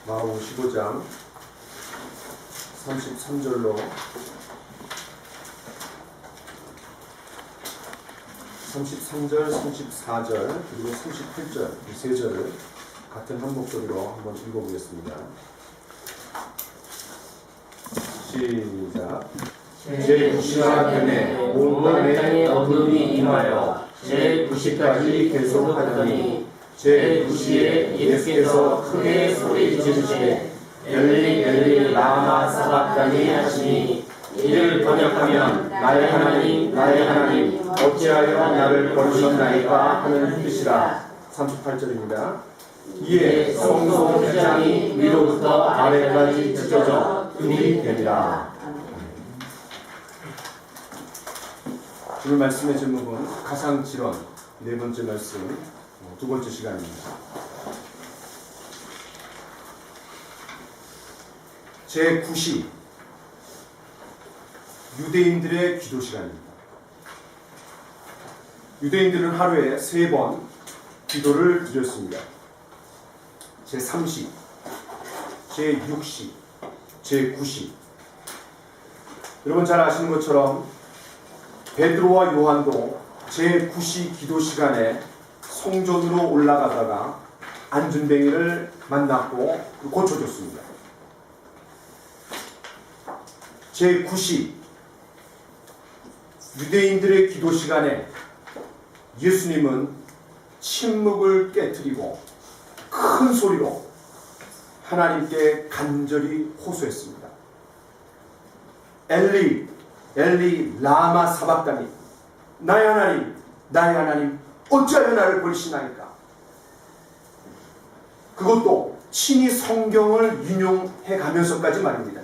마가복음 15장 33절로 33절, 34절, 그리고 38절 이 세 절을 같은 한 목소리로 한번 읽어보겠습니다. 시작. 제90시가 되매 온 땅에 어둠이 임하여 제90까지 계속하더니 제9시에 예수께서 크게 소리 지르시되 엘리 엘리 라마 사박다니 하시니 이를 번역하면 나의 하나님 나의 하나님 어찌하여 나를 버리셨나이까 하는 뜻이라. 38절입니다. 이에 성소 회장이 위로부터 아래까지 찢어져 금이 됩니다. 오늘 말씀의 제목은 가상질환, 네 번째 말씀, 두 번째 시간입니다. 제9시 유대인들의 기도 시간입니다. 유대인들은 하루에 3번 기도를 드렸습니다. 제3시, 제6시, 제9시. 여러분 잘 아시는 것처럼 베드로와 요한도 제9시 기도 시간에 성전으로 올라가다가 안전뱅이를 만났고 고쳐줬습니다. 제9시 유대인들의 기도 시간에 예수님은 침묵을 깨트리고 큰 소리로 하나님께 간절히 호소했습니다. 엘리 엘리 라마 사박다니 나의 하나님 나의 하나님 어찌하여 나를 버리시나이까. 그것도 친히 성경을 인용해 가면서까지 말입니다.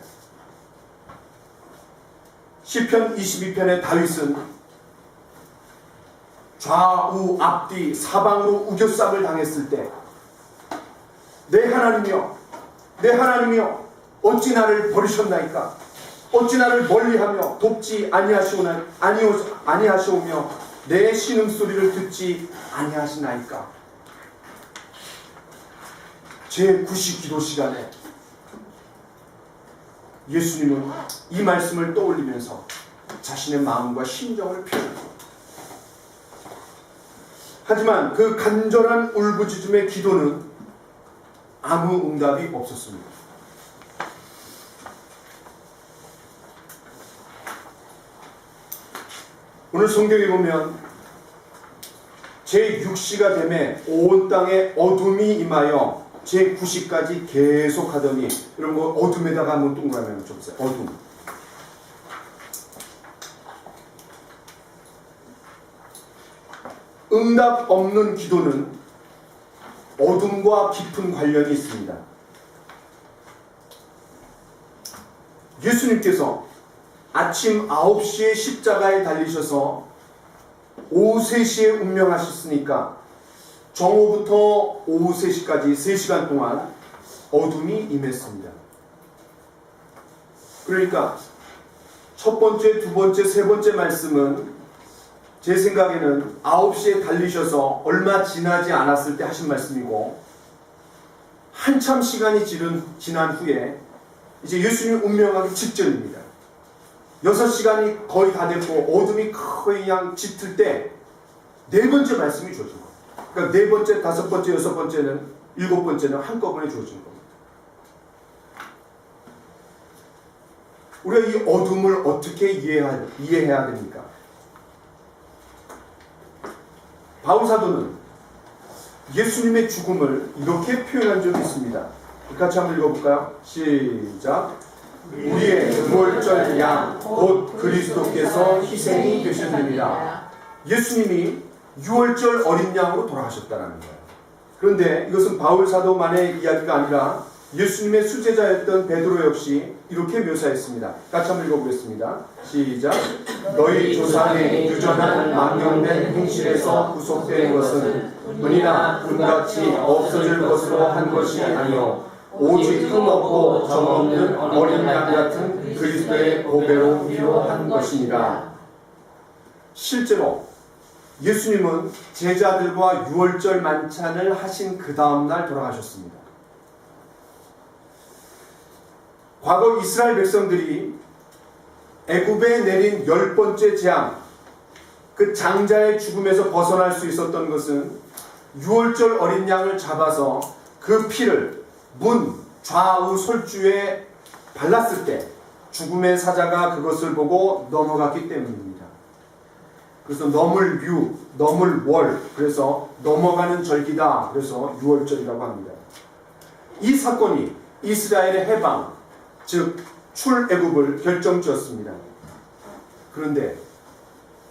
시편 22편의 다윗은 좌우 앞뒤 사방으로 우겨쌈을 당했을 때 내 하나님이여 내 하나님이여 어찌 나를 버리셨나이까. 어찌 나를 멀리하며 돕지 아니하시오며 내 신음소리를 듣지 아니하시나이까. 제9시 기도 시간에 예수님은 이 말씀을 떠올리면서 자신의 마음과 심정을 표현합니다. 하지만 그 간절한 울부짖음의 기도는 아무 응답이 없었습니다. 오늘 성경에 보면 제6시가 되매 온 땅에 어둠이 임하여 제9시까지 계속하더니, 이런 거 어둠에다가 한번 동그라미 한번 쳐보세요. 어둠. 응답 없는 기도는 어둠과 깊은 관련이 있습니다. 예수님께서 아침 9시에 십자가에 달리셔서 오후 3시에 운명하셨으니까 정오부터 오후 3시까지 3시간 동안 어둠이 임했습니다. 그러니까 첫 번째, 두 번째, 세 번째 말씀은 제 생각에는 9시에 달리셔서 얼마 지나지 않았을 때 하신 말씀이고, 한참 시간이 지난 후에 이제 예수님이 운명하기 직전입니다. 6시간이 거의 다 됐고 어둠이 거의 그냥 짙을 때 네 번째 말씀이 주어진 거예요. 그러니까 네 번째, 다섯 번째, 여섯 번째는, 일곱 번째는 한꺼번에 주어진 겁니다. 우리가 이 어둠을 어떻게 이해해야 됩니까? 바울 사도는 예수님의 죽음을 이렇게 표현한 적이 있습니다. 같이 한번 읽어볼까요? 시작. 우리의 유월절 양 곧 그리스도께서 희생이 되셨느니라. 예수님이 유월절 어린 양으로 돌아가셨다는 거예요. 그런데 이것은 바울 사도만의 이야기가 아니라 예수님의 수제자였던 베드로 역시 이렇게 묘사했습니다. 같이 한번 읽어보겠습니다. 시작. 너희 조상의 유전한 망령된 행실에서 구속된 것은 은이나 금같이 없어질 것으로 한 것이 아니요 오직 흠없고 점없는 어린 양 같은 그리스도의 보배로 위로한 것이니라. 실제로 예수님은 제자들과 유월절 만찬을 하신 그 다음날 돌아가셨습니다. 과거 이스라엘 백성들이 애굽에 내린 10번째 재앙, 그 장자의 죽음에서 벗어날 수 있었던 것은 유월절 어린 양을 잡아서 그 피를 문 좌우 솔주에 발랐을 때 죽음의 사자가 그것을 보고 넘어갔기 때문입니다. 그래서 넘을유, 넘을월, 그래서 넘어가는 절기다. 그래서 유월절이라고 합니다. 이 사건이 이스라엘의 해방, 즉 출애굽을 결정지었습니다. 그런데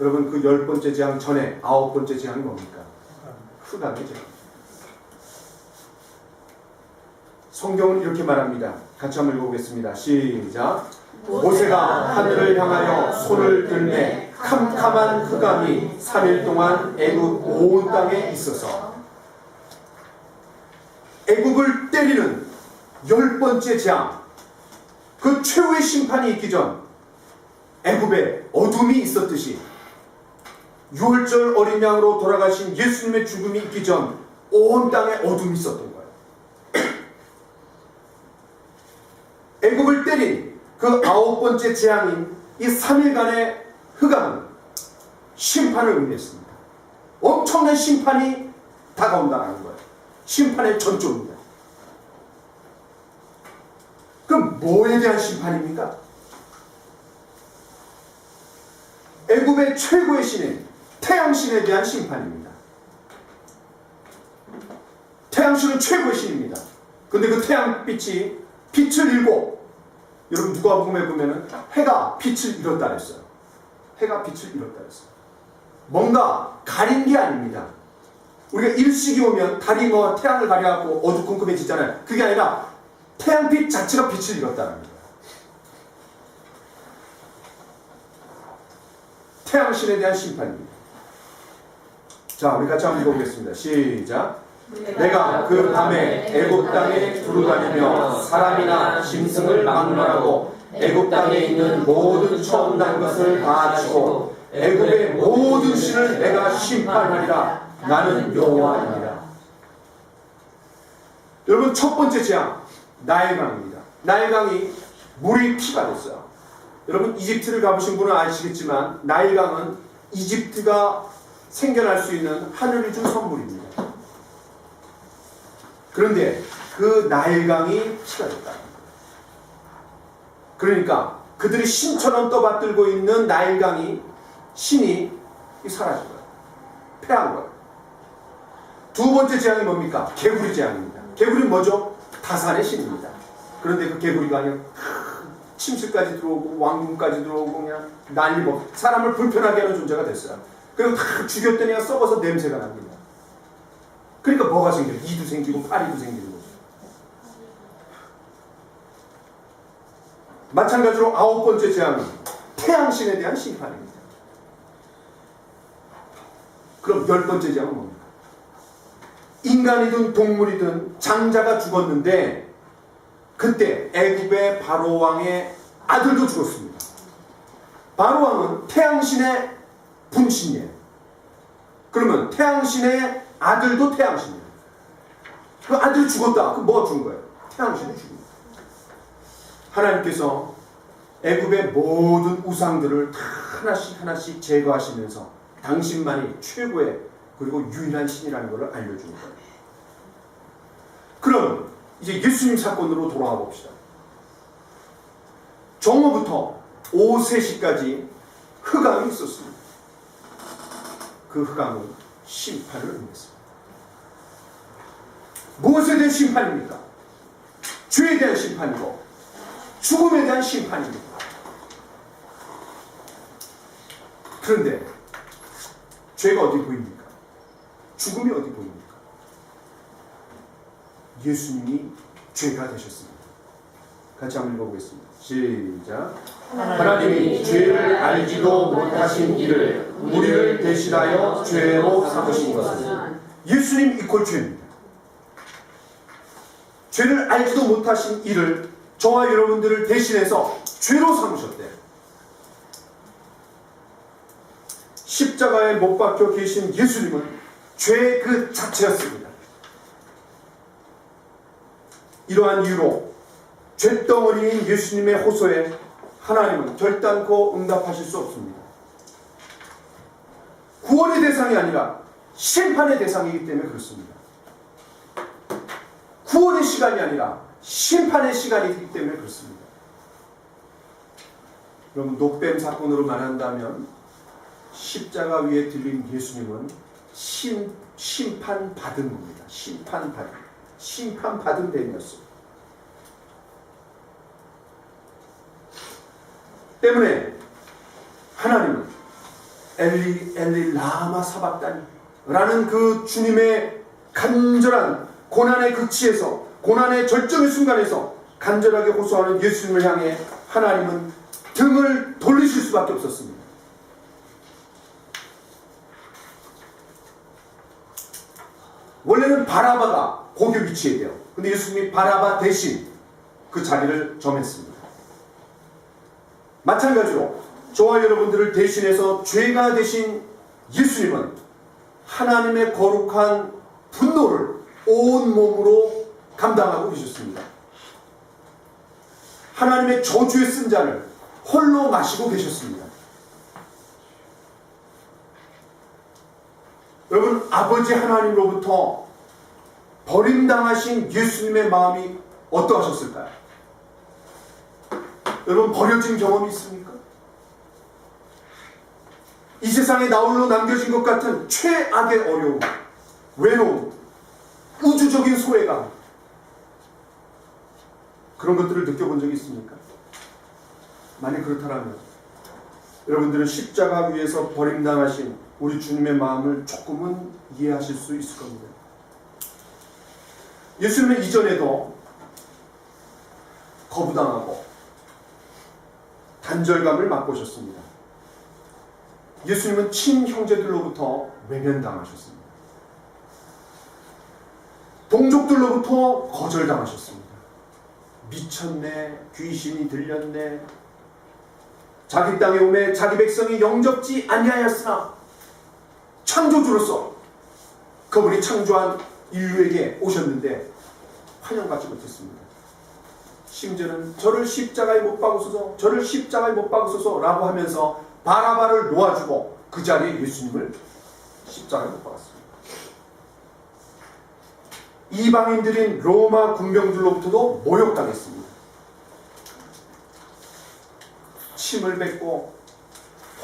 여러분, 그 10번째 재앙 전에 9번째 재앙이 뭡니까? 흑암의 재앙. 성경은 이렇게 말합니다. 같이 한번 읽어보겠습니다. 시작. 모세가 하늘을 향하여 손을 들매 캄캄한 흑암이 3일 동안 애굽 온 땅에 있어서, 애굽을 때리는 10번째 재앙, 그 최후의 심판이 있기 전 애굽에 어둠이 있었듯이 유월절 어린 양으로 돌아가신 예수님의 죽음이 있기 전 온 땅에 어둠이 있었던 거예요. 애굽을 때린 그 9번째 재앙인 이 3일간의 흑암은 심판을 의미했습니다. 엄청난 심판이 다가온다는 거예요. 심판의 전조입니다. 그럼 뭐에 대한 심판입니까? 애굽의 최고의 신인 태양신에 대한 심판입니다. 태양신은 최고의 신입니다. 근데 그 태양빛이 빛을 잃고, 여러분 누가복음에 보면은 해가 빛을 잃었다 그랬어요. 해가 빛을 잃었다 그랬어요. 뭔가 가린 게 아닙니다. 우리가 일식이 오면 달이 뭐 태양을 가려갖고 어두컴컴해지잖아요. 그게 아니라 태양빛 자체가 빛을 잃었다는 거예요. 태양신에 대한 심판입니다. 자, 우리 같이 한번 읽어보겠습니다. 시작. 내가 그 밤에 애굽 땅에 두루다니며 사람이나 짐승을 막론하고 애굽 땅에 있는 모든 처음 난 것을 다 치고 애굽의 모든 신을 내가 심판하리라. 나는 여호와입니다. 여러분, 첫 번째 재앙 나일강입니다. 나일강이 물이 피가 됐어요. 여러분, 이집트를 가보신 분은 아시겠지만 나일강은 이집트가 생겨날 수 있는 하늘이 준 선물입니다. 그런데 그 나일강이 피가 됐다. 그러니까 그들이 신처럼 떠받들고 있는 나일강이, 신이 사라진 거예요. 패한 거예요. 두 번째 재앙이 뭡니까? 개구리 재앙입니다. 개구리는 뭐죠? 다산의 신입니다. 그런데 그 개구리가 아니라 침실까지 들어오고 왕궁까지 들어오고 그냥 난리고 사람을 불편하게 하는 존재가 됐어요. 그리고 다 죽였더니 그냥 썩어서 냄새가 납니다. 그러니까 뭐가 생겨요? 이도 생기고 파리도 생기는 거죠. 마찬가지로 9번째 재앙은 태양신에 대한 심판입니다. 그럼 10번째 재앙은 뭡니까? 인간이든 동물이든 장자가 죽었는데 그때 애굽의 바로 왕의 아들도 죽었습니다. 바로 왕은 태양신의 분신이에요. 그러면 태양신의 아들도 태양신이에요. 그 아들이 죽었다. 그럼 뭐가 죽은 거예요? 태양신이 죽은 거예요. 하나님께서 애굽의 모든 우상들을 다 하나씩 하나씩 제거하시면서 당신만이 최고의 그리고 유일한 신이라는 것을 알려주는 거예요. 그럼 이제 예수님 사건으로 돌아가 봅시다. 정오부터 오후 3시까지 흑암이 있었습니다. 그 흑암은 심판을 의미했습니다. 무엇에 대한 심판입니까? 죄에 대한 심판이고 죽음에 대한 심판입니다. 그런데 죄가 어디 보입니까? 죽음이 어디 보입니까? 예수님이 죄가 되셨습니다. 같이 한번 읽어보겠습니다. 시작. 하나님이 죄를 알지도 못하신 이를 우리를 대신하여 죄로 삼으신 것은 예수님 이퀄 죄입니다. 죄를 알지도 못하신 이를 저와 여러분들을 대신해서 죄로 삼으셨대요. 십자가에 못 박혀 계신 예수님은 죄의 그 자체였습니다. 이러한 이유로 죄덩어리인 예수님의 호소에 하나님은 결단코 응답하실 수 없습니다. 구원의 대상이 아니라 심판의 대상이기 때문에 그렇습니다. 구원의 시간이 아니라 심판의 시간이기 때문에 그렇습니다. 여러분, 녹뱀 사건으로 말한다면 십자가 위에 들린 예수님은 심판받은 겁니다. 심판받은 뱀이었어요. 때문에 하나님은 엘리 엘리 라마 사박다니 라는 그 주님의 간절한 고난의 극치에서, 고난의 절정의 순간에서 간절하게 호소하는 예수님을 향해 하나님은 등을 돌리실 수밖에 없었습니다. 원래는 바라바가 거기 위치해야 돼요. 근데 예수님이 바라바 대신 그 자리를 점했습니다. 마찬가지로 저와 여러분들을 대신해서 죄가 되신 예수님은 하나님의 거룩한 분노를 온 몸으로 감당하고 계셨습니다. 하나님의 저주의 쓴 잔을 홀로 마시고 계셨습니다. 여러분, 아버지 하나님으로부터 버림당하신 예수님의 마음이 어떠하셨을까요? 여러분, 버려진 경험이 있습니까? 이 세상에 나홀로 남겨진 것 같은 최악의 어려움, 외로움, 우주적인 소외감, 그런 것들을 느껴본 적이 있습니까? 만약 그렇다면 여러분들은 십자가 위에서 버림당하신 우리 주님의 마음을 조금은 이해하실 수 있을 겁니다. 예수님은 이전에도 거부당하고 단절감을 맛보셨습니다. 예수님은 친형제들로부터 외면당하셨습니다. 동족들로부터 거절당하셨습니다. 미쳤네, 귀신이 들렸네, 자기 땅에 오매 자기 백성이 영접지 아니하였으나 창조주로서 그분이 창조한 인류에게 오셨는데 환영받지 못했습니다. 심지어는 저를 십자가에 못 박으소서, 저를 십자가에 못 박으소서 라고 하면서 바라바를 놓아주고 그 자리에 예수님을 십자가에 못 박았습니다. 이방인들인 로마 군병들로부터도 모욕당했습니다. 침을 뱉고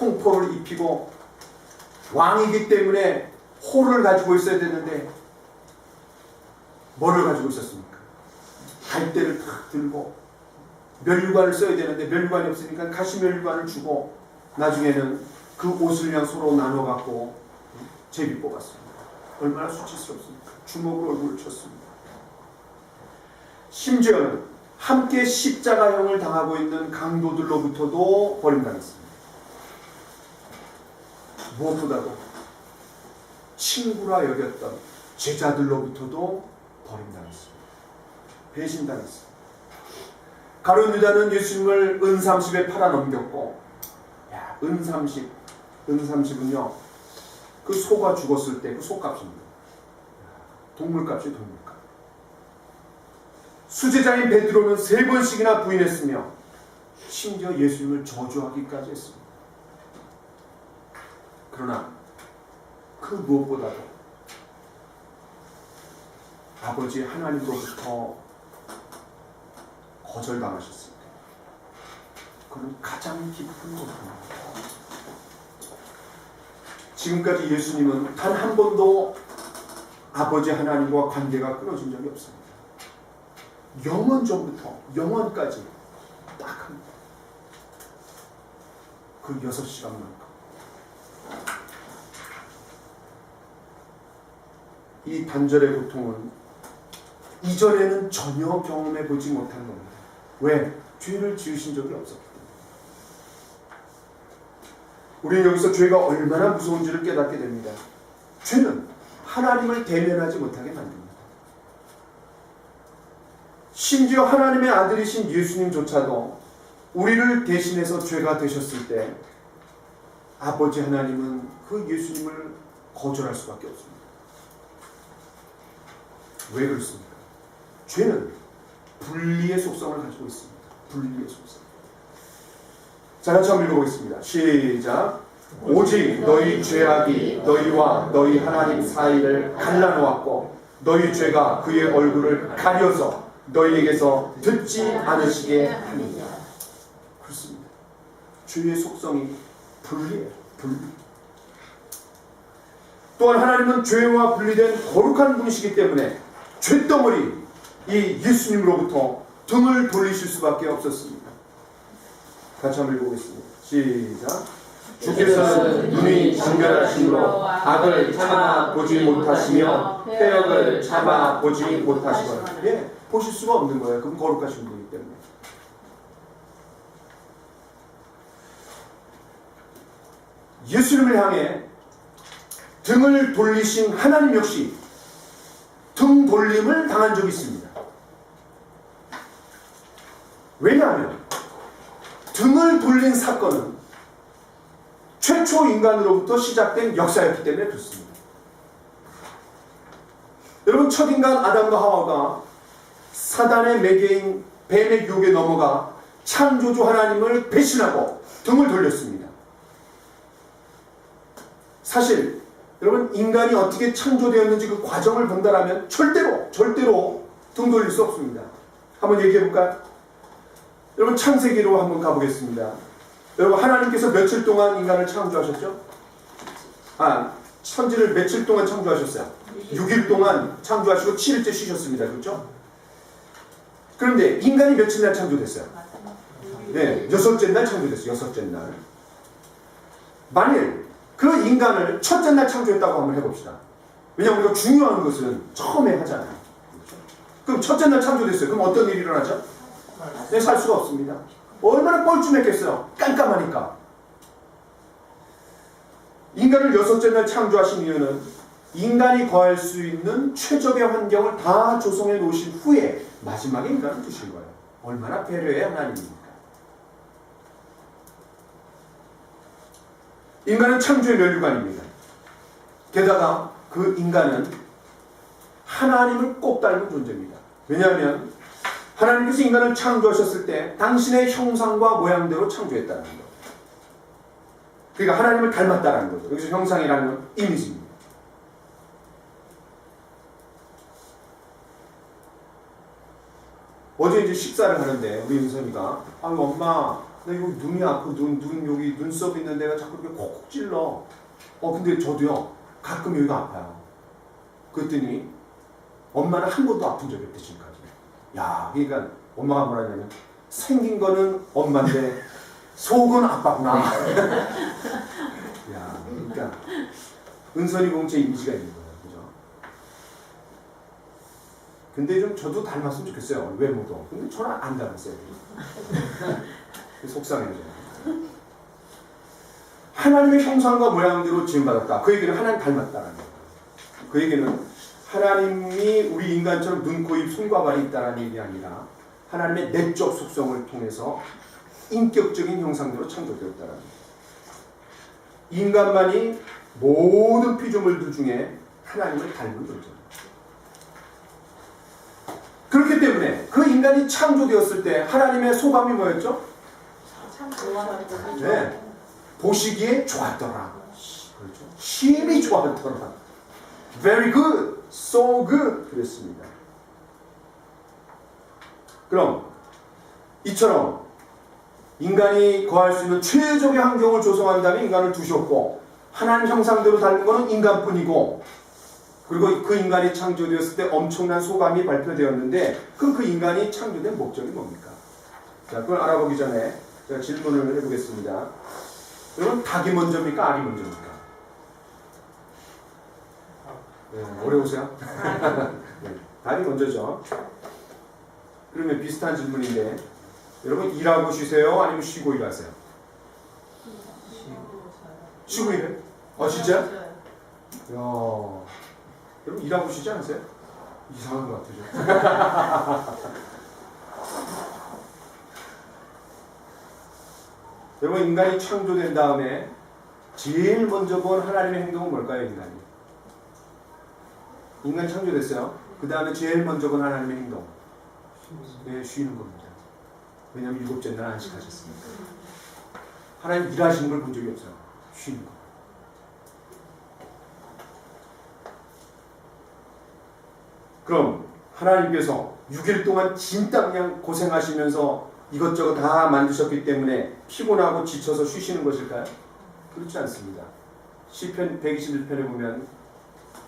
홍포를 입히고 왕이기 때문에 호를 가지고 있어야 되는데 뭐를 가지고 있었습니까? 갈대를 탁 들고 면류관을 써야 되는데 면류관이 없으니까 가시면류관을 주고 나중에는 그 옷을 그냥 서로 나눠 갖고 제비 뽑았습니다. 얼마나 수치스럽습니까? 주먹으로 얼굴을 쳤습니다. 심지어는 함께 십자가형을 당하고 있는 강도들로부터도 버림당했습니다. 무엇보다도 친구라 여겼던 제자들로부터도 버림당했습니다. 배신당했습니다. 가룟 유다는 예수님을 은30에 팔아넘겼고, 은30은요 그 소가 죽었을 때 그 소값입니다. 동물값이 동물값. 수제자인 베드로는 3번씩이나 부인했으며 심지어 예수님을 저주하기까지 했습니다. 그러나 그 무엇보다도 아버지 하나님으로부터 거절당하셨습니다. 그는 가장 깊은 고통입니다. 지금까지 예수님은 단 한 번도 아버지 하나님과 관계가 끊어진 적이 없습니다. 영원 전부터 영원까지 딱 합니다. 그 6시간만큼. 이 단절의 고통은 이전에는 전혀 경험해 보지 못한 겁니다. 왜? 죄를 지으신 적이 없었기 때문에. 우리는 여기서 죄가 얼마나 무서운지를 깨닫게 됩니다. 죄는 하나님을 대면하지 못하게 만듭니다. 심지어 하나님의 아들이신 예수님조차도 우리를 대신해서 죄가 되셨을 때 아버지 하나님은 그 예수님을 거절할 수밖에 없습니다. 왜 그렇습니까? 죄는 분리의 속성을 가지고 있습니다. 분리의 속성. 자, 같이 한번 읽어보겠습니다. 시작. 오직 너희 죄악이 너희와 너희 하나님 사이를 갈라놓았고 너희 죄가 그의 얼굴을 가려서 너희에게서 듣지 않으시게 하느니라. 그렇습니다. 죄의 속성이 분리예요. 분리. 또한 하나님은 죄와 분리된 거룩한 분이시기 때문에 죄덩어리 이 예수님으로부터 등을 돌리실 수밖에 없었습니다. 같이 한번 읽어보겠습니다. 시작. 주께서는 눈이 정결하심으로 악을 참아 보지 못하시며 패역을 참아 보지 못하시거나. 예, 보실 수가 없는 거예요. 그럼 거룩하신 분이기 때문에. 예수님을 향해 등을 돌리신 하나님 역시 등 돌림을 당한 적이 있습니다. 왜냐하면 등을 돌린 사건은 최초 인간으로부터 시작된 역사였기 때문에 그렇습니다. 여러분, 첫 인간 아담과 하와가 사단의 매개인 뱀의 유혹에 넘어가 창조주 하나님을 배신하고 등을 돌렸습니다. 사실 여러분, 인간이 어떻게 창조되었는지 그 과정을 본다라면 절대로 등 돌릴 수 없습니다. 한번 얘기해 볼까요? 여러분, 창세기로 한번 가보겠습니다. 여러분, 하나님께서 며칠 동안 인간을 창조하셨죠? 천지를 며칠 동안 창조하셨어요? 6일 동안 창조하시고 7일째 쉬셨습니다. 그렇죠? 그런데 인간이 며칠 날 창조됐어요? 네, 6째 날 창조됐어요. 6째 날. 만일 그 인간을 첫째 날 창조했다고 한번 해봅시다. 왜냐하면 우리가 중요한 것은 처음에 하잖아요. 그렇죠? 그럼 첫째 날 창조됐어요. 그럼 어떤 일이 일어나죠? 네, 살 수가 없습니다. 얼마나 뻘쭘했겠어요. 깜깜하니까. 인간을 6째 날 창조하신 이유는 인간이 거할 수 있는 최적의 환경을 다 조성해 놓으신 후에 마지막에 인간을 두신 거예요. 얼마나 배려의 하나님입니까? 인간은 창조의 면류관입니다. 게다가 그 인간은 하나님을 꼭 닮은 존재입니다. 왜냐하면 하나님께서 인간을 창조하셨을 때 당신의 형상과 모양대로 창조했다는 거예요. 그러니까 하나님을 닮았다는 거죠. 여기서 형상이라는 건 이미지입니다. 어제 이제 식사를 하는데 우리 은선이가 엄마 나 이거 눈이 아프고 눈 여기 눈썹 있는 데가 자꾸 이렇게 콕콕 찔러. 근데 저도요 가끔 여기가 아파요. 그랬더니 엄마는 한 번도 아픈 적이 없대 지금까지. 야, 그러니까 엄마가 뭐라 하냐면 생긴 거는 엄마인데 속은 아빠구나. 야, 그러니까 은선이 공채 이미지가 있는 거예요, 그죠? 근데 좀 저도 닮았으면 좋겠어요, 외모도. 근데 저는 안 닮았어요. 속상해져요. 하나님의 형상과 모양대로 지음받았다. 그 얘기는 하나님 닮았다는 거예요. 그 얘기는 하나님이 우리 인간처럼 눈, 코, 입, 손과 발이 있다는 얘기 아니라 하나님의 내적 속성을 통해서 인격적인 형상대로 창조되었다는 거예요. 인간만이 모든 피조물들 중에 하나님을 닮은 존재입니다. 그렇기 때문에 그 인간이 창조되었을 때 하나님의 소감이 뭐였죠? 네, 보시기에 좋았더라. 그렇죠? 심히 좋았더라. Very good, so good 그랬습니다. 그럼 이처럼 인간이 거할 수 있는 최적의 환경을 조성한 다음에 인간을 두셨고 하나님 형상대로 닮은 것은 인간뿐이고 그리고 그 인간이 창조되었을 때 엄청난 소감이 발표되었는데 그럼 그 인간이 창조된 목적이 뭡니까? 자, 그걸 알아보기 전에 제가 질문을 해보겠습니다. 여러분, 닭이 먼저입니까? 알이 먼저입니까? 네, 어려우세요? 네, 닭이 먼저죠. 그러면 비슷한 질문인데 여러분, 일하고 쉬세요? 아니면 쉬고 일하세요? 쉬고 일해요? 진짜? 야, 여러분 일하고 쉬지 않으세요? 이상한 것 같아요. 여러분, 인간이 창조된 다음에 제일 먼저 본 하나님의 행동은 뭘까요? 인간이 창조됐어요. 그 다음에 제일 먼저 본 하나님의 행동 네, 쉬는 겁니다. 왜냐하면 일곱째 날 안식하셨으니까. 하나님 일하시는 걸 본 적이 없어요. 쉬는 거. 그럼 하나님께서 6일 동안 진짜 그냥 고생하시면서 이것저것 다 만드셨기 때문에 피곤하고 지쳐서 쉬시는 것일까요? 그렇지 않습니다. 시편 121편에 보면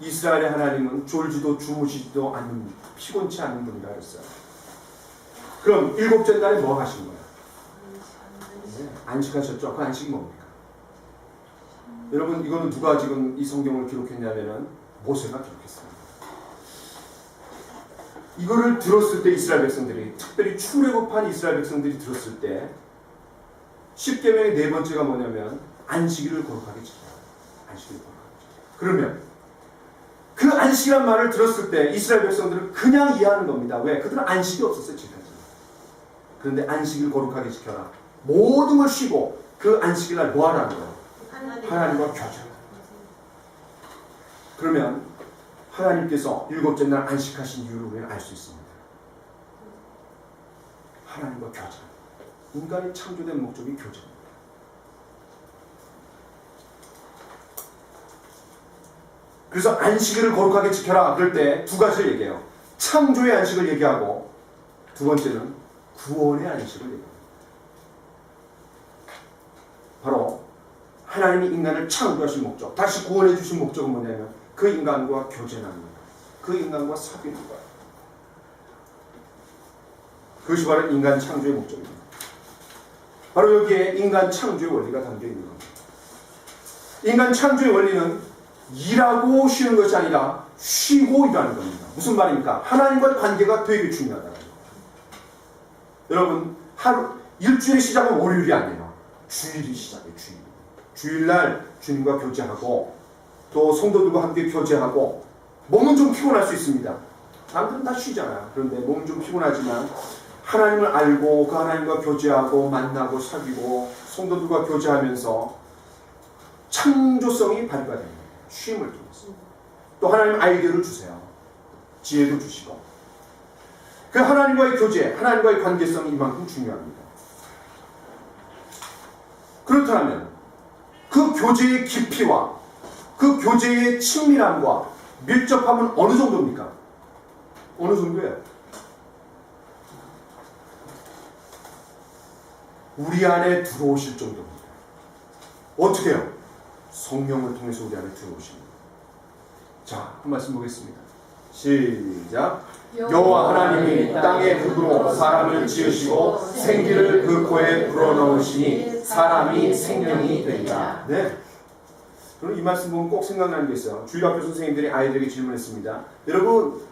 이스라엘의 하나님은 졸지도 주무시지도 않는, 피곤치 않는 분이라 그랬어요. 그럼 일곱째 날에 뭐 하신 거예요? 네, 안식하셨죠? 그 안식이 뭡니까? 여러분, 이거는 누가 지금 이 성경을 기록했냐면은 모세가 기록했습니다. 이거를 들었을 때 이스라엘 백성들이, 특별히 출애굽한 이스라엘 백성들이 들었을 때 10계명의 네 번째가 뭐냐면 안식일을 거룩하게 지켜라. 안식일을 거룩하게 지켜라. 그러면 그 안식이란 말을 들었을 때 이스라엘 백성들은 그냥 이해하는 겁니다. 왜? 그들은 안식이 없었어요, 지금까지. 그런데 안식일 거룩하게 지켜라. 모든 걸 쉬고 그 안식일날 뭐 하라는 거예요? 하나님과 교제하라. 그러면 하나님께서 일곱째 날 안식하신 이유를 우리는 알 수 있습니다. 하나님과 교제. 인간이 창조된 목적이 교제입니다. 그래서 안식일을 거룩하게 지켜라. 그럴 때 두 가지를 얘기해요. 창조의 안식을 얘기하고 두 번째는 구원의 안식을 얘기합니다. 바로 하나님이 인간을 창조하신 목적, 다시 구원해 주신 목적은 뭐냐면 그 인간과 교제하는 거예요. 그 인간과 사귀는 거예요. 그것이 바로 인간 창조의 목적입니다. 바로 여기에 인간 창조의 원리가 담겨 있는 겁니다. 인간 창조의 원리는 일하고 쉬는 것이 아니라 쉬고 일하는 겁니다. 무슨 말입니까? 하나님과의 관계가 되게 중요하다는 거예요. 여러분, 일주일의 시작은 월요일이 아니에요. 주일이 시작이에요. 주일날 주님과 교제하고 또 성도들과 함께 교제하고 몸은 좀 피곤할 수 있습니다. 남들은 다 쉬잖아요. 그런데 몸은 좀 피곤하지만 하나님을 알고 그 하나님과 교제하고 만나고 사귀고 성도들과 교제하면서 창조성이 발휘가 됩니다. 쉼을 통해서. 또 하나님 아이디어를 주세요. 지혜도 주시고. 그 하나님과의 교제, 하나님과의 관계성이 이만큼 중요합니다. 그렇다면 그 교제의 깊이와 그 교제의 친밀함과 밀접함은 어느 정도입니까? 어느 정도예요? 우리 안에 들어오실 정도입니다. 어떻게 해요? 성령을 통해서 우리 안에 들어오십니다. 자, 한 말씀 보겠습니다. 시작. 여호와 하나님이 땅의 흙으로 사람을 지으시고 생기를 그 코에 불어넣으시니 사람이 생명이 되리라. 네. 그럼 이 말씀 보면 꼭 생각나는 게 있어요. 주일학교 선생님들이 아이들에게 질문했습니다. 여러분,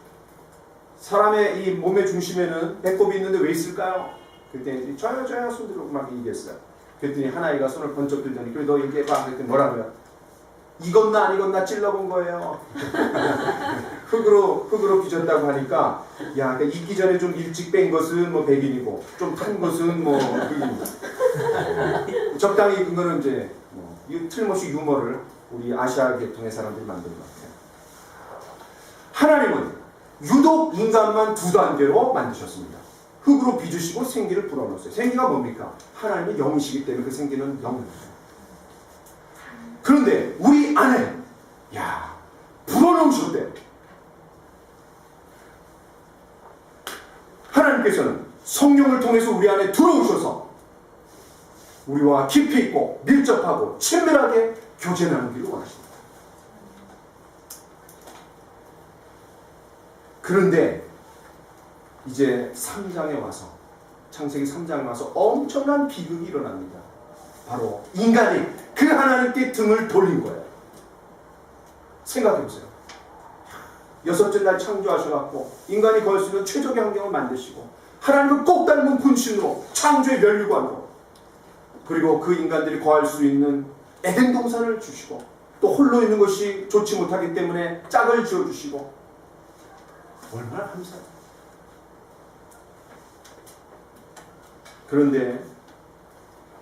사람의 이 몸의 중심에는 배꼽이 있는데 왜 있을까요? 그랬더니 저요 손 들고 막 얘기했어요. 그랬더니 한 아이가 손을 번쩍 들더니 그래 너 얘기해봐. 그랬더니 뭐라고요? 익었나 안 익었나 찔러본 거예요. 흙으로 빚었다고 하니까 야, 그러니까 익기 전에 좀 일찍 뺀 것은 뭐 백인이고 좀 탄 것은 뭐 흑인이고 적당히 익은 거는 이제 뭐 이 틀림없이 유머를 우리 아시아 계통의 사람들이 만든 것 같아요. 하나님은 유독 인간만 두 단계로 만드셨습니다. 흙으로 빚으시고 생기를 불어넣었어요. 생기가 뭡니까? 하나님이 영이시기 때문에 그 생기는 영입니다. 그런데 우리 안에 불어넣으셨대요. 하나님께서는 성령을 통해서 우리 안에 들어오셔서 우리와 깊이 있고 밀접하고 친밀하게 교제 나누기를 원하십니다. 그런데 이제 3장에 와서 창세기 3장에 와서 엄청난 비극이 일어납니다. 바로 인간이 그 하나님께 등을 돌린 거예요. 생각해보세요. 여섯째 날 창조하셔갖고 인간이 거할 수 있는 최적의 환경을 만드시고 하나님을 꼭 닮은 분신으로 창조의 면류관으로 그리고 그 인간들이 거할 수 있는 에덴 동산을 주시고 또 홀로 있는 것이 좋지 못하기 때문에 짝을 지어주시고 얼마나 감사해요. 그런데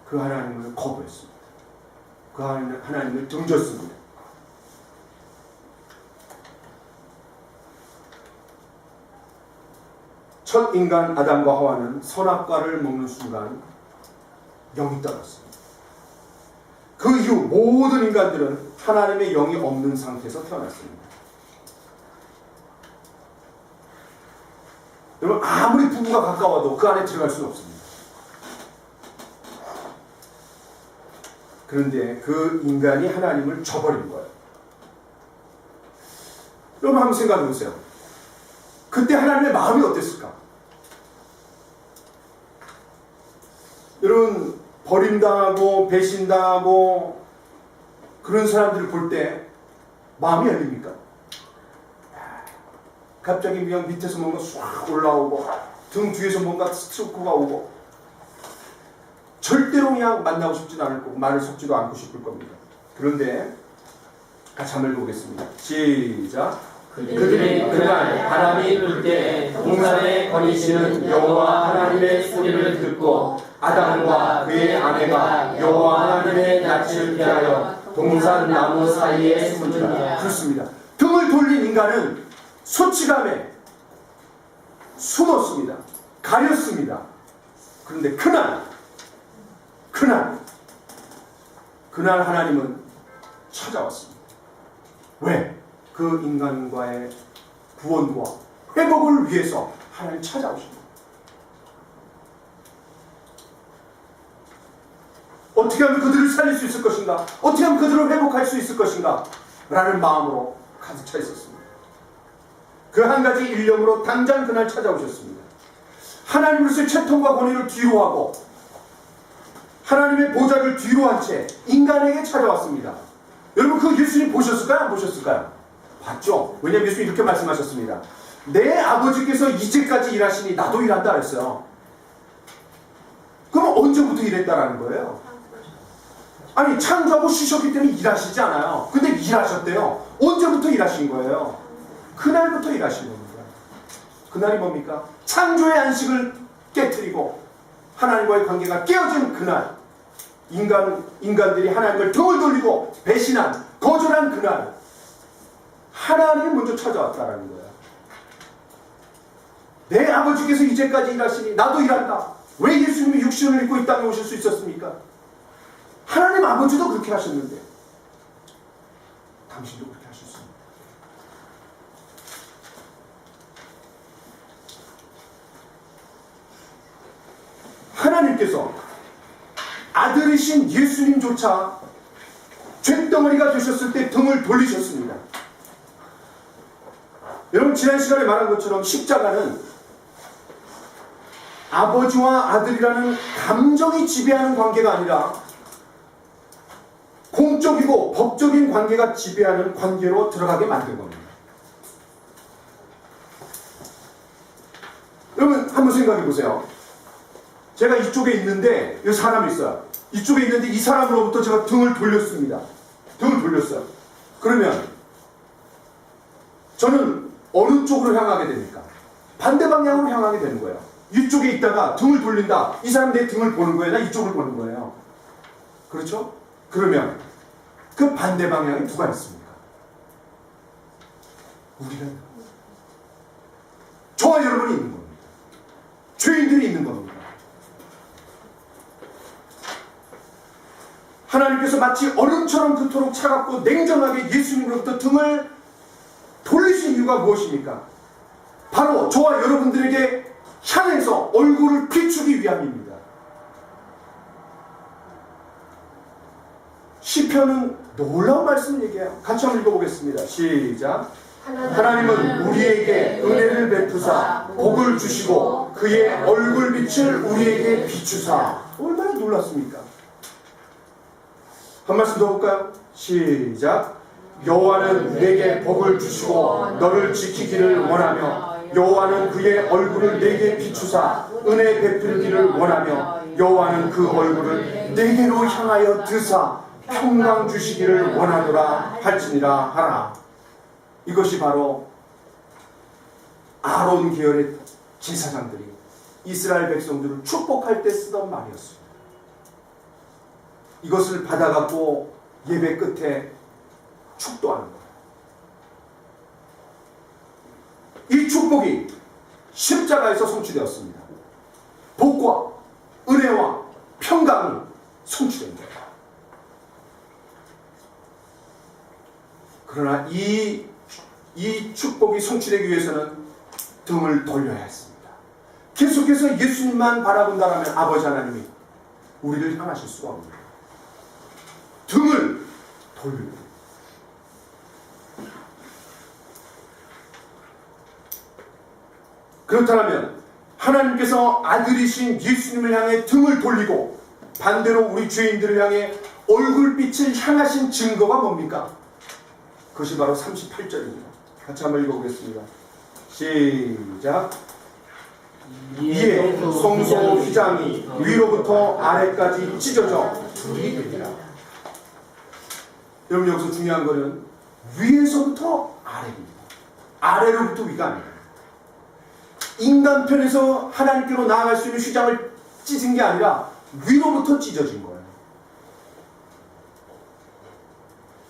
그 하나님을 거부했습니다. 그 하나님을 등졌습니다. 첫 인간 아담과 하와는 선악과를 먹는 순간 영이 떠났습니다. 그 이후 모든 인간들은 하나님의 영이 없는 상태에서 태어났습니다. 여러분, 아무리 부부가 가까워도 그 안에 들어갈 수는 없습니다. 그런데 그 인간이 하나님을 저버린 거예요. 여러분 한번 생각해 보세요. 그때 하나님의 마음이 어땠을까? 여러분, 버림당하고 배신당하고 그런 사람들을 볼 때 마음이 열립니까? 갑자기 그냥 밑에서 뭔가 쫙 올라오고 등 뒤에서 뭔가 스트로크가 오고 절대로 그냥 만나고 싶지도 않을 거고 말을 섞지도 않고 싶을 겁니다. 그런데 같이 한번 읽어보겠습니다. 시작. 그들이 그날 바람이 불 때 동산에 거니시는 여호와 하나님의 소리를 듣고 아담과 그의 아내가 여호와 하나님의 낯을 피하여 동산 나무 사이에 숨으니라. 그렇습니다. 등을 돌린 인간은 소치감에 숨었습니다. 가렸습니다. 그런데 그날 하나님은 찾아왔습니다. 왜? 그 인간과의 구원과 회복을 위해서 하나님 찾아오십니다. 어떻게 하면 그들을 살릴 수 있을 것인가? 어떻게 하면 그들을 회복할 수 있을 것인가? 라는 마음으로 가득 차 있었습니다. 그 한 가지 일념으로 당장 그날 찾아오셨습니다. 하나님으로서의 채통과 권위를 뒤로 하고 하나님의 보좌를 뒤로 한 채 인간에게 찾아왔습니다. 여러분, 그 예수님 보셨을까요? 안 보셨을까요? 봤죠. 왜냐하면 예수님이 이렇게 말씀하셨습니다. 내 아버지께서 이제까지 일하시니 나도 일한다 그랬어요. 그럼 언제부터 일했다라는 거예요? 아니, 창조하고 쉬셨기 때문에 일하시지 않아요. 근데 일하셨대요. 언제부터 일하신 거예요? 그날부터 일하신 겁니다. 그날이 뭡니까? 창조의 안식을 깨트리고 하나님과의 관계가 깨어진 그날, 인간들이 하나님을 등을 돌리고 배신한, 거절한 그날, 하나님이 먼저 찾아왔다라는 거예요. 내 아버지께서 이제까지 일하시니 나도 일한다. 왜 예수님이 육신을 입고 이 땅에 오실 수 있었습니까? 하나님 아버지도 그렇게 하셨는데 당신도 그렇게 하셨습니다. 하나님께서 아들이신 예수님조차 쇳덩어리가 되셨을 때 등을 돌리셨습니다. 여러분, 지난 시간에 말한 것처럼 십자가는 아버지와 아들이라는 감정이 지배하는 관계가 아니라 공적이고 법적인 관계가 지배하는 관계로 들어가게 만든 겁니다. 여러분, 한번 생각해 보세요. 제가 이쪽에 있는데 여기 사람이 있어요. 이쪽에 있는데 이 사람으로부터 제가 등을 돌렸습니다. 등을 돌렸어요. 그러면 저는 어느 쪽으로 향하게 됩니까? 반대 방향으로 향하게 되는 거예요. 이쪽에 있다가 등을 돌린다. 이 사람 내 등을 보는 거예요? 나 이쪽을 보는 거예요? 그렇죠? 그러면 그 반대 방향에 누가 있습니까? 우리가 있는 겁니다. 저와 여러분이 있는 겁니다. 죄인들이 있는 겁니다. 하나님께서 마치 얼음처럼 그토록 차갑고 냉정하게 예수님으로부터 등을 돌리신 이유가 무엇입니까? 바로 저와 여러분들에게 향해서 얼굴을 비추기 위함입니다. 시편은 놀라운 말씀을 얘기해요. 같이 한번 읽어보겠습니다. 시작. 하나님은 우리에게 은혜를 베푸사 복을 주시고 그의 얼굴빛을 우리에게 비추사. 얼마나 놀랐습니까? 한 말씀 더 볼까요? 시작. 여호와는 내게 복을 주시고 너를 지키기를 원하며 여호와는 그의 얼굴을 내게 비추사 은혜 베풀기를 원하며 여호와는 그 얼굴을 내게로 향하여 드사 평강 주시기를 원하노라 할지니라 하라. 이것이 바로 아론 계열의 제사장들이 이스라엘 백성들을 축복할 때 쓰던 말이었습니다. 이것을 받아갖고 예배 끝에 축도하는 거예요. 이 축복이 십자가에서 성취되었습니다. 복과 은혜와 평강이 성취된 거예요. 그러나 이 축복이 성취되기 위해서는 등을 돌려야 했습니다. 계속해서 예수님만 바라본다면 아버지 하나님이 우리를 향하실 수가 없습니다. 등을 돌려야 그렇다면 하나님께서 아들이신 예수님을 향해 등을 돌리고 반대로 우리 죄인들을 향해 얼굴빛을 향하신 증거가 뭡니까? 그것이 바로 38절입니다. 같이 한번 읽어보겠습니다. 시작. 이에 성소 휘장이 위로부터 아래까지 찢어져 둘이 되니라. 여러분 여기서 중요한 것은 위에서부터 아래입니다. 아래로부터 위가 아닙니다. 인간 편에서 하나님께로 나아갈 수 있는 휘장을 찢은 게 아니라 위로부터 찢어진 거예요.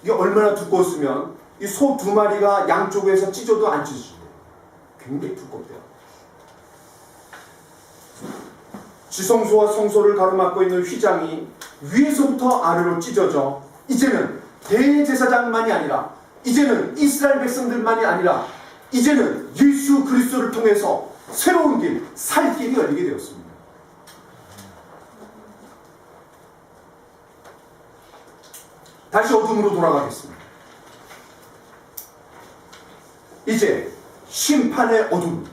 이게 얼마나 두꺼웠으면 이 소 2마리가 양쪽에서 찢어도 안 찢어진대요. 굉장히 두껍대요. 지성소와 성소를 가로막고 있는 휘장이 위에서부터 아래로 찢어져 이제는 대제사장만이 아니라 이제는 이스라엘 백성들만이 아니라 이제는 예수 그리스도를 통해서 새로운 길, 살 길이 열리게 되었습니다. 다시 어둠으로 돌아가겠습니다. 이제 심판의 어둠,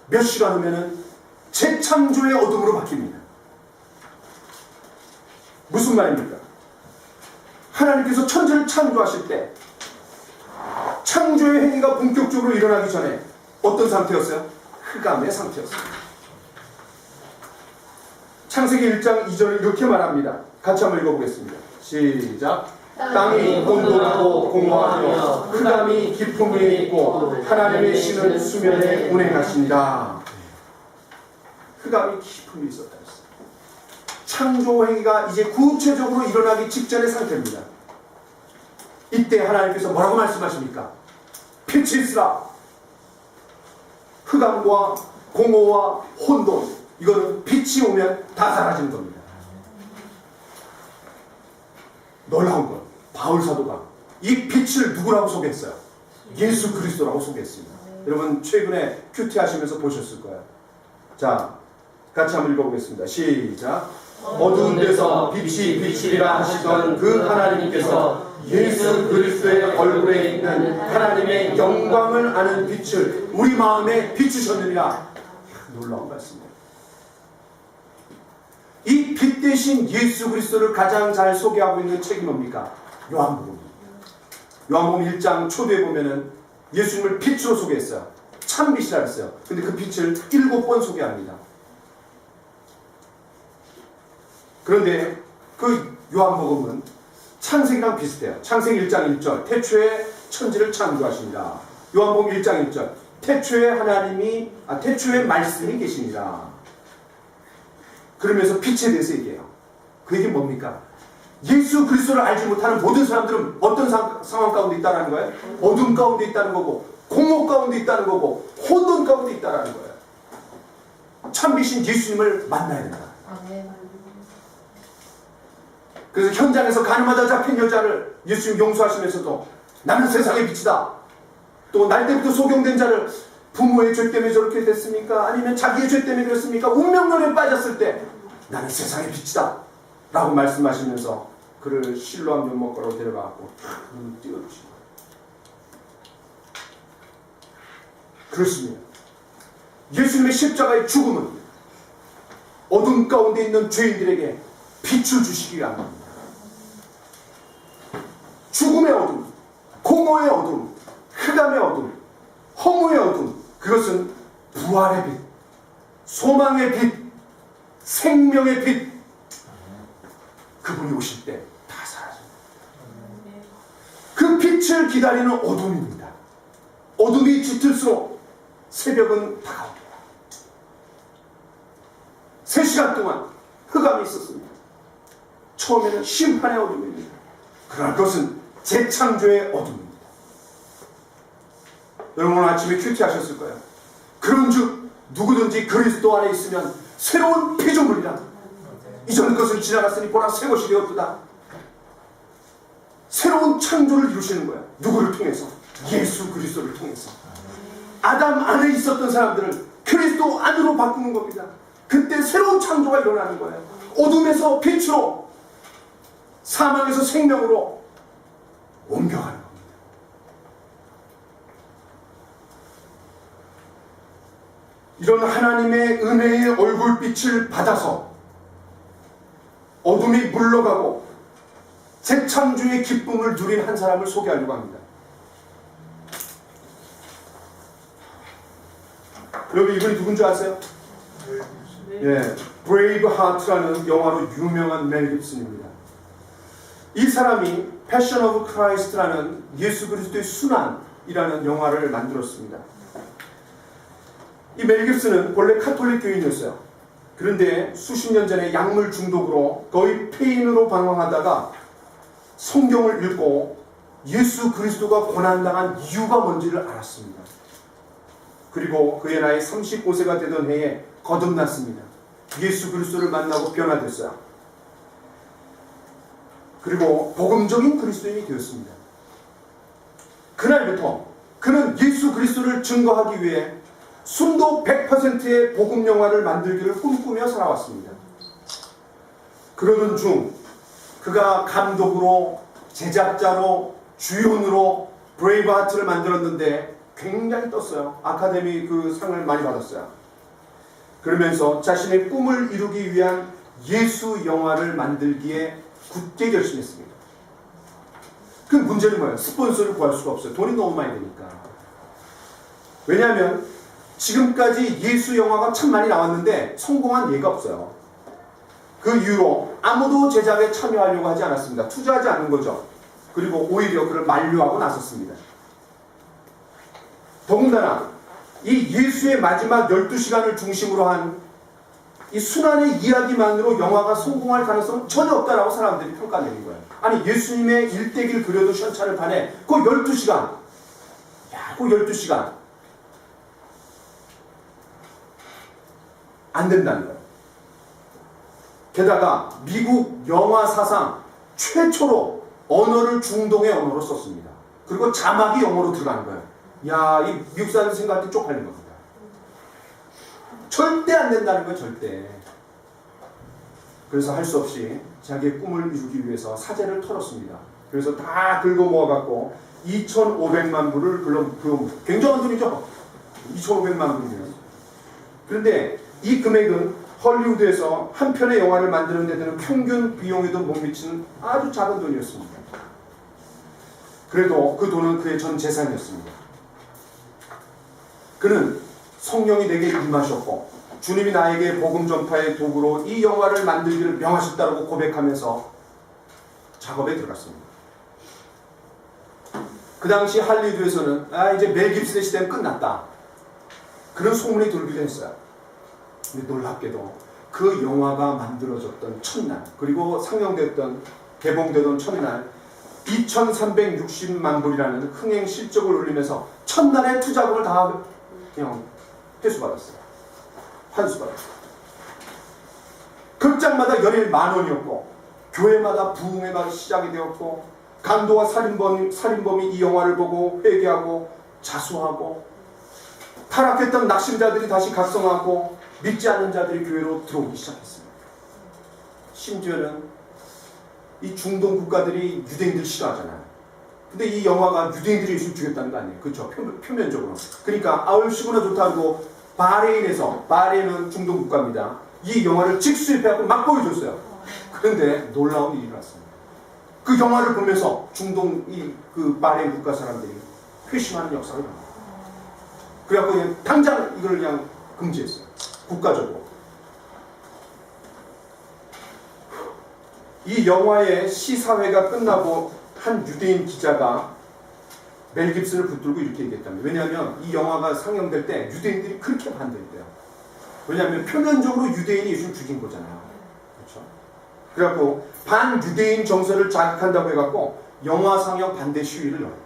몇 시간 후면은 재창조의 어둠으로 바뀝니다. 무슨 말입니까? 하나님께서 천지를 창조하실 때 창조의 행위가 본격적으로 일어나기 전에 어떤 상태였어요? 흑암의 상태였습니다. 창세기 1장 2절을 이렇게 말합니다. 같이 한번 읽어보겠습니다. 시작. 땅이 혼돈하고 공허하며 흑암이 깊은 위에 있고 하나님의 신은 수면에 운행하십니다. 흑암이 깊은 위에 있었다 했어요. 창조 행위가 이제 구체적으로 일어나기 직전의 상태입니다. 이때 하나님께서 뭐라고 말씀하십니까? 빛이 있으라. 흑암과 공허와 혼돈, 이거는 빛이 오면 다 사라지는 겁니다. 놀라운 것, 바울 사도가 이 빛을 누구라고 소개했어요? 예수 그리스도라고 소개했습니다. 여러분 최근에 큐티 하시면서 보셨을 거예요. 자, 같이 한번 읽어보겠습니다. 시작. 어두운 데서 빛이 비치리라 하시던 그 하나님께서 예수 그리스도의 얼굴에 있는 하나님의 영광을 아는 빛을 우리 마음에 비추셨느니라. 놀라운 말씀입니다. 이 빛 대신 예수 그리스도를 가장 잘 소개하고 있는 책이 뭡니까? 요한복음입니다. 요한복음 1장 초두에 보면은 예수님을 빛으로 소개했어요. 참빛이라 했어요. 근데 그 빛을 7번 소개합니다. 그런데 그 요한복음은 창세기랑 비슷해요. 창세기 1장 1절 태초에 천지를 창조하십니다. 요한복음 1장 1절 태초에 태초에 말씀이 계십니다. 그러면서 빛에 대해서 얘기해요. 그 얘기는 뭡니까? 예수 그리스도를 알지 못하는 모든 사람들은 어떤 상황 가운데 있다는 거예요? 어둠 가운데 있다는 거고 공허 가운데 있다는 거고 혼돈 가운데 있다는 거예요. 참빛인 예수님을 만나야 된다. 그래서 현장에서 가늠하다 잡힌 여자를 예수님 용서하시면서도 나는 세상의 빛이다. 또 날 때부터 소경된 자를 부모의 죄 때문에 저렇게 됐습니까? 아니면 자기의 죄 때문에 그랬습니까? 운명론에 빠졌을 때 나는 세상의 빛이다 라고 말씀하시면서 그를 실로암 연못가로 데려가고 눈을 띄워주신 거예요. 그렇습니다. 예수님의 십자가의 죽음은 어둠 가운데 있는 죄인들에게 빛을 주시기 위함입니다. 죽음의 어둠, 공허의 어둠, 흑암의 어둠, 허무의 어둠, 그것은 부활의 빛, 소망의 빛, 생명의 빛, 그분이 오실 때 다 사라집니다. 그 빛을 기다리는 어둠입니다. 어둠이 짙을수록 새벽은 다가옵니다. 3시간 동안 흑암이 있었습니다. 처음에는 심판의 어둠입니다. 그러나 그것은 재창조의 어둠입니다. 여러분 오늘 아침에 큐티 하셨을 거예요. 그런즉 누구든지 그리스도 안에 있으면 새로운 피조물이라. 이전 것은 지나갔으니 보라 새 것이 되었도다. 새로운 창조를 이루시는 거야. 누구를 통해서? 예수 그리스도를 통해서. 아담 안에 있었던 사람들을 그리스도 안으로 바꾸는 겁니다. 그때 새로운 창조가 일어나는 거예요. 어둠에서 빛으로, 사망에서 생명으로 옮겨가는 겁니다. 이런 하나님의 은혜의 얼굴빛을 받아서 어둠이 물러가고 재창조의 기쁨을 누린 한 사람을 소개하려고 합니다. 여러분, 이분이 누군지 아세요? 예, 브레이브 하트라는 영화로 유명한 멜 깁슨입니다. 이 사람이 패션 오브 크라이스트라는 예수 그리스도의 순환이라는 영화를 만들었습니다. 이 멜 깁슨은 원래 카톨릭 교인이었어요. 그런데 수십 년 전에 약물 중독으로 거의 폐인으로 방황하다가 성경을 읽고 예수 그리스도가 고난당한 이유가 뭔지를 알았습니다. 그리고 그의 나이 35세가 되던 해에 거듭났습니다. 예수 그리스도를 만나고 변화됐어요. 그리고 복음적인 그리스도인이 되었습니다. 그날부터 그는 예수 그리스도를 증거하기 위해 순도 100%의 복음 영화를 만들기를 꿈꾸며 살아왔습니다. 그러던 중 그가 감독으로, 제작자로, 주연으로 브레이브하트를 만들었는데 굉장히 떴어요. 아카데미 그 상을 많이 받았어요. 그러면서 자신의 꿈을 이루기 위한 예수 영화를 만들기에 굳게 결심했습니다. 그 문제는 뭐예요? 스폰서를 구할 수가 없어요. 돈이 너무 많이 드니까. 왜냐하면 지금까지 예수 영화가 참 많이 나왔는데 성공한 예가 없어요. 그 이후로 아무도 제작에 참여하려고 하지 않았습니다. 투자하지 않는 거죠. 그리고 오히려 그를 만류하고 나섰습니다. 더군다나 이 예수의 마지막 12시간을 중심으로 한 이 순환의 이야기만으로 영화가 성공할 가능성은 전혀 없다라고 사람들이 평가내는 거예요. 아니, 예수님의 일대기를 그려도 시원찮을 판에 그 12시간, 야, 그 12시간 안 된다는 거예요. 게다가 미국 영화 사상 최초로 언어를 중동의 언어로 썼습니다. 그리고 자막이 영어로 들어가는 거예요. 야, 이 미국 사람들 생각할 때 쪽팔린 겁니다. 절대 안 된다는 거예요, 절대. 그래서 할 수 없이 자기의 꿈을 이루기 위해서 사재를 털었습니다. 그래서 다 긁어 모아갖고 2,500만 불을 굉장한 돈이죠. 2,500만 불이면. 그런데 이 금액은 헐리우드에서 한 편의 영화를 만드는 데 드는 평균 비용에도 못 미치는 아주 작은 돈이었습니다. 그래도 그 돈은 그의 전 재산이었습니다. 그는 성령이 내게 임하셨고 주님이 나에게 복음 전파의 도구로 이 영화를 만들기를 명하셨다고 고백하면서 작업에 들어갔습니다. 그 당시 할리우드에서는 이제 멜 깁슨의 시대는 끝났다, 그런 소문이 돌기도 했어요. 근데 놀랍게도 그 영화가 만들어졌던 첫날, 그리고 상영됐던, 개봉되던 첫날 2,360만 불이라는 흥행 실적을 올리면서 첫날에 투자금을 다 그냥 회수받았어요. 환수받았어요. 극장마다 연일 10,000원이었고 교회마다 부흥회가 시작이 되었고 강도와 살인범이 이 영화를 보고 회개하고 자수하고 타락했던 낙심자들이 다시 각성하고 믿지 않는 자들이 교회로 들어오기 시작했습니다. 심지어는 이 중동 국가들이 유대인들 싫어하잖아요. 근데 이 영화가 유대인들이 예수 죽였다는 거 아니에요. 그렇죠? 표면적으로. 그러니까 얼씨구나 좋다고 바레인은 중동 국가입니다. 이 영화를 직수입해갖고 막 보여줬어요. 그런데 놀라운 일이 일어났습니다. 그 영화를 보면서 중동 그 바레인 국가 사람들이 회심하는 역사가 일어납니다. 그래갖고 그냥 당장 이걸 그냥 금지했어요. 국가적으로. 이 영화의 시사회가 끝나고 한 유대인 기자가 멜 깁슨을 붙들고 이렇게 얘기했답니다. 왜냐하면 이 영화가 상영될 때 유대인들이 그렇게 반대했대요. 왜냐하면 표면적으로 유대인이 예수를 죽인 거잖아요. 그렇죠? 그래갖고 반유대인 정서를 자극한다고 해갖고 영화 상영 반대 시위를 열었대요.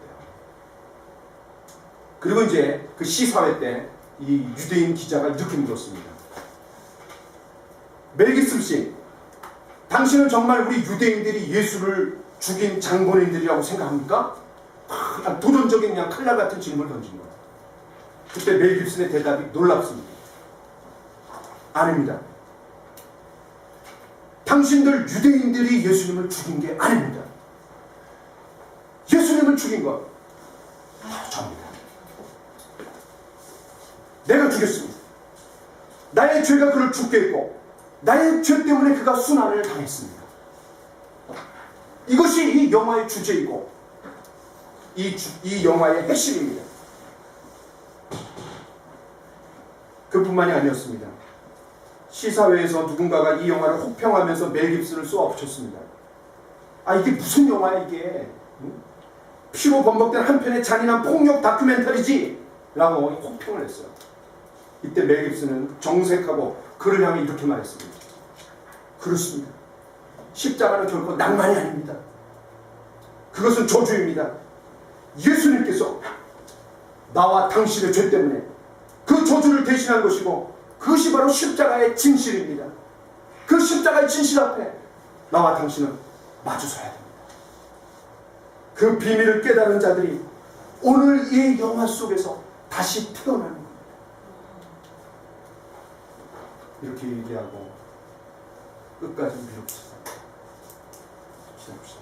그리고 이제 그 시사회 때 이 유대인 기자가 이렇게 물었습니다. 멜 깁슨 씨, 당신은 정말 우리 유대인들이 예수를 죽인 장본인들이라고 생각합니까? 그냥 도전적인 그냥 칼날 같은 질문을 던진 거예요. 그때 멜 깁슨의 대답이 놀랍습니다. 아닙니다. 당신들 유대인들이 예수님을 죽인 게 아닙니다. 예수님을 죽인 건 바로 저입니다. 내가 죽였습니다. 나의 죄가 그를 죽게 했고 나의 죄 때문에 그가 순환을 당했습니다. 이것이 이 영화의 주제이고 이 영화의 핵심입니다. 그뿐만이 아니었습니다. 시사회에서 누군가가 이 영화를 혹평하면서 멜 깁슨을 쏘아붙였습니다. 아, 이게 무슨 영화야 이게? 피로 범벅된 한 편의 잔인한 폭력 다큐멘터리지? 라고 혹평을 했어요. 이때 멜 깁슨은 정색하고 그를 향해 이렇게 말했습니다. 그렇습니다. 십자가는 결코 낭만이 아닙니다. 그것은 저주입니다. 예수님께서 나와 당신의 죄 때문에 그 저주를 대신한 것이고 그것이 바로 십자가의 진실입니다. 그 십자가의 진실 앞에 나와 당신은 마주서야 됩니다. 그 비밀을 깨달은 자들이 오늘 이 영화 속에서 다시 태어나는 겁니다. 이렇게 얘기하고 끝까지 밀어붙였습니다. 기다립시다.